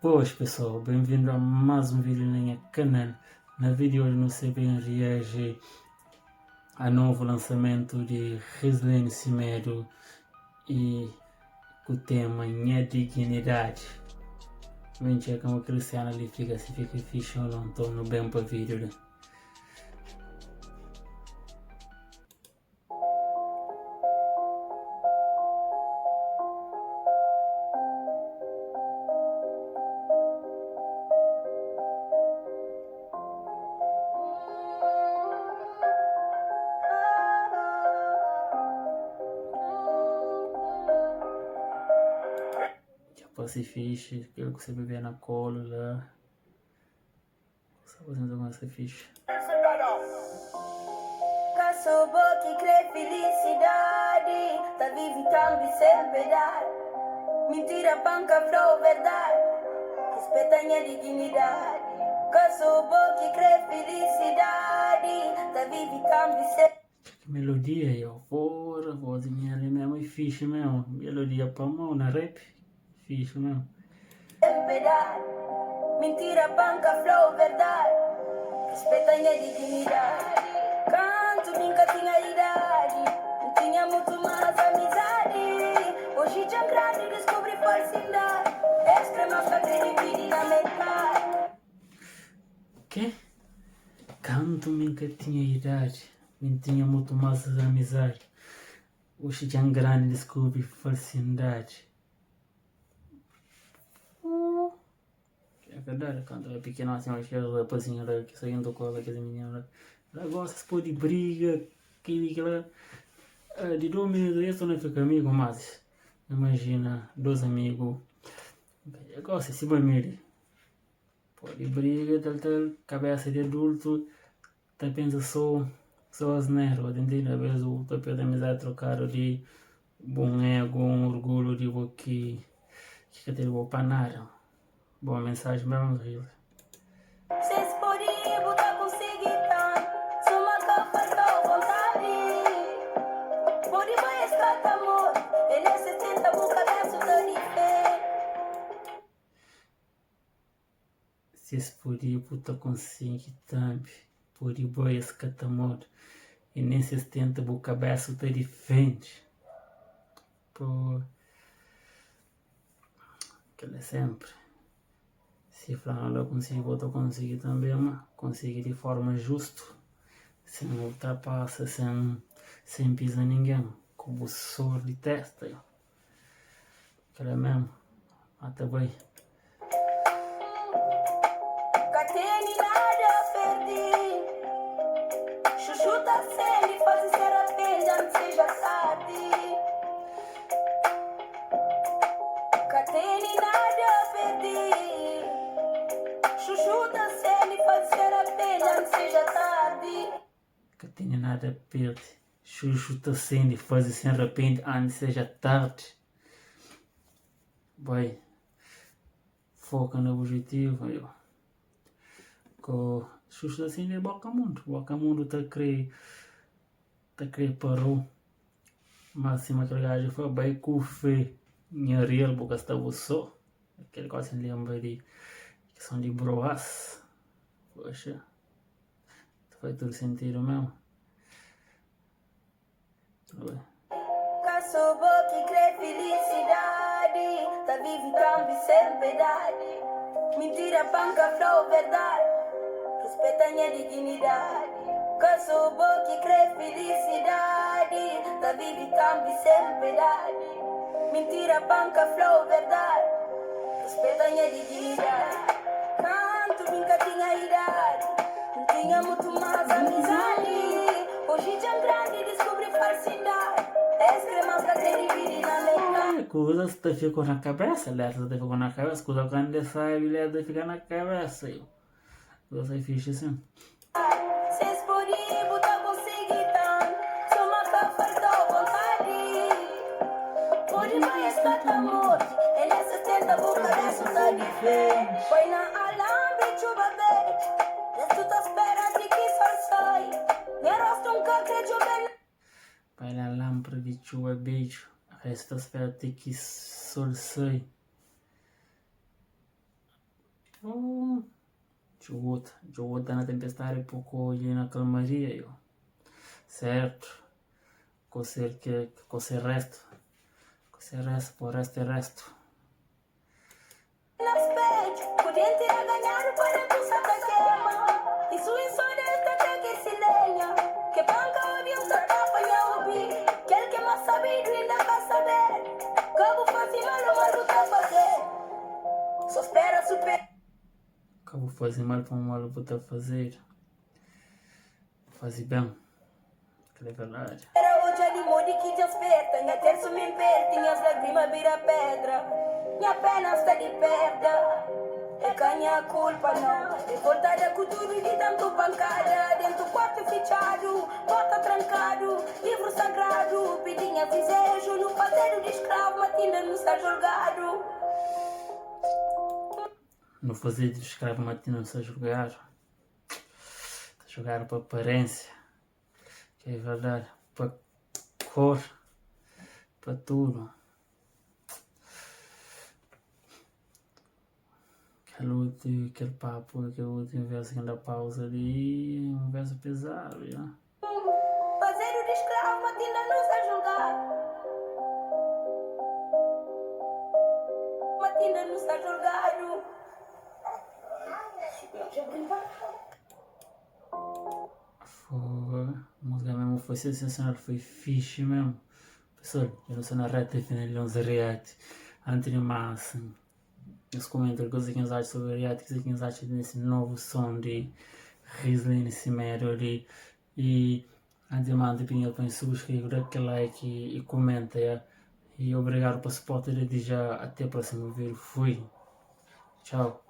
Boas pessoal, bem-vindo a mais um vídeo no meu canal. Na vídeo hoje não sei bem reagir a novo lançamento de Rislene Cimedo e o tema Minha Dignidade. Vem checar como Cristiano ali fica, se fica fixe ou não, estou no bem para vídeo. Né? Já passe fixe, aquilo que você beber na cola lá. Só fazendo alguma coisa fixe. Caçobo que crê felicidade, tá vivendo sem piedade. Mentira, panca, flow, verdade. Respeita minha dignidade. Caçobo que crê felicidade, tá vivendo sem Que melodia aí, ó. Fora, vozinha ali mesmo é fixe mesmo. Melodia pra mão na rap, fixe mesmo. piedade. Mentira, panca, flow, verdade. Respeita minha dignidade. Canto, nunca tinha idade. Não tinha muito mais amizade. Hoje já grande descobri falsidade. Extrema credibilidade na metade. Que? Canto nunca tinha idade, nem tinha muito mais amizade. Hoje já grande descobre falsidade. É verdade, quando era pequeno assim, eu achei os rapazinhos lá que saíam do colo, aqueles meninos lá. Ela gosta de pôr de briga, que lá. De 2 minutos isso não fica amigo, mas imagina, 2 amigos. Eu gosto de se banir. Pô, de briga, tal, cabeça de adulto, tá pensa só as nervos, entende? Às vezes o teu de amizade trocado de bom ego, um orgulho de que te vou para nada. Boa mensagem mesmo, Rio. Cês podem botar conseguindo. Suma capa da vontade. Pode mais escata amor. Ele é 70 boca dentro da diferença. Se esse podia puta consigo também, podia boa esse catamodo. E nesses tenta o cabeça te defende. Pô, aquele é sempre. Se falar eu consigo, eu consigo também, mas consigo de forma justa, sem ultrapassa, sem pisar ninguém, como o soro de testa. Aquele é mesmo, até bem. Catene nada perdi. Chuchu tá sendo faz ser apenas seja tarde. Catene nada perdi. Chuchu tá sendo faz ser apenas seja tarde. Que tenha nada a perder. Xuxo tá sendo e faz sem repente antes seja tarde. Vai, foca no objetivo. Aí, que Xuxo tá sendo é boca mundo tá querer parou. Mas se aquele gajo foi bem com fé. Minha real boca estava só. Aquele coisa se lembra de que são de broas. Poxa, faz todo sentido mesmo. Caçobo que crê felicidade, tá vivendo sem piedade. Mentira, panca, flow, verdade. Respeita minha dignidade. Caçobo que crê felicidade, tá vivendo sem piedade. Mentira, panca, flow, verdade. Respeita minha dignidade. Canto, nunca tinha idade. Não tinha muito mais amizade. Hoje já grande descobri falsidade. Extrema credibilidade na metade. Coisas que ficam na cabeça, letras que ficam na cabeça, coisas que ainda sai, letras fica na cabeça. Você fixe assim. Cês podem botar conseguindo. Só uma capa da vontade. Pode mais escata amor. Ele é 70 boca dessa da diferente. Foi na alambre, chuva verde. Tu tá esperando que só sai. Minha rosto nunca acredito bem. Vai lá, lâmpada de chuva, beijo. Resta espera até que sol sai. Jota na tempestade pouco ali na calmaria, eu. Certo? Com o resto. Por resto é resto. Nas pede, podia ter a ganhar para tu saber queima. Isso insônia está que se lenha. Que banca onde eu só apanha o bi. Quer que mais sabido ainda vai saber. Cabo fácil, malo tá fazer. Só espera super. Acabo fazer mal para um malo para fazer. Fazer bem. Que é verdade. Era hoje a limone que desperta. Minha terço me imperte, minhas lágrimas vira pedra. Minha pena está de perda. É canha a culpa não. Revoltada com tudo e de tanto pancada. Dentro do quarto fechado, porta trancado. Livro sagrado, pedinha visejo. No padeiro de escravo, matina não está julgado. No fazer de escravo matina não está a jogar. Está a jogar para aparência. Que é verdade. Para cor. Para tudo. Aquele papo, aquele último verso que anda pausa ali, um verso pesado, já. Padeiro de escravo, matina não está a julgar. Matina não está julgado. Foi, a música mesmo foi sensacional, foi fixe mesmo. Pessoal, eu não sou na reta final de uns react. Antes de mais, nos comentários o que vocês acham sobre o react, o que vocês acham desse novo som de Risley Cimério ali. E antes de mais, põe subscreve, dá aquele like e comenta. Yeah? E obrigado pelo suporte desde já. Até o próximo vídeo. Fui. Tchau.